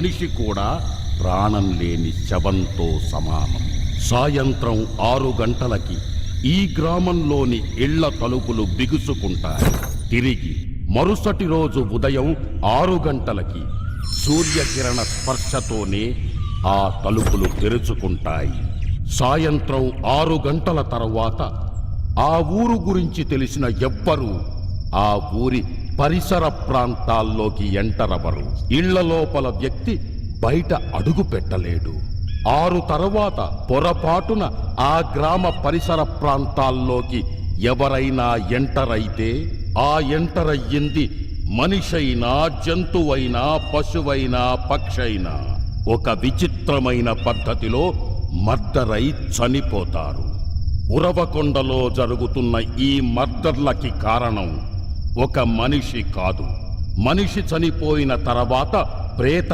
మనిషి కూడా ప్రాణం లేని శవంతో సమానం. సాయంత్రం 6 గంటలకి ఈ గ్రామంలోని ఇళ్ల తలుపులు బిగుసుకుంటాయి. తిరిగి మరుసటి రోజు ఉదయం 6 గంటలకి సూర్యకిరణ స్పర్శతోనే ఆ తలుపులు తెరుచుకుంటాయి. సాయంత్రం 6 గంటల తర్వాత ఆ ఊరు గురించి తెలిసిన ఎవ్వరూ ఆ ఊరి పరిసర ప్రాంతాల్లోకి ఎంటరవరు. ఇళ్ల లోపల వ్యక్తి బయట అడుగు పెట్టలేడు. 6 తర్వాత పొరపాటున ఆ గ్రామ పరిసర ప్రాంతాల్లోకి ఎవరైనా ఎంటరైతే ఆ ఎంటరయ్యింది మనిషైనా, జంతువైనా, పశువైనా, పక్షైనా ఒక విచిత్రమైన పద్ధతిలో మర్డరై చనిపోతారు. ఉరవకొండలో జరుగుతున్న ఈ మర్డర్లకి కారణం ఒక మనిషి కాదు. మనిషి చనిపోయిన తర్వాత ప్రేత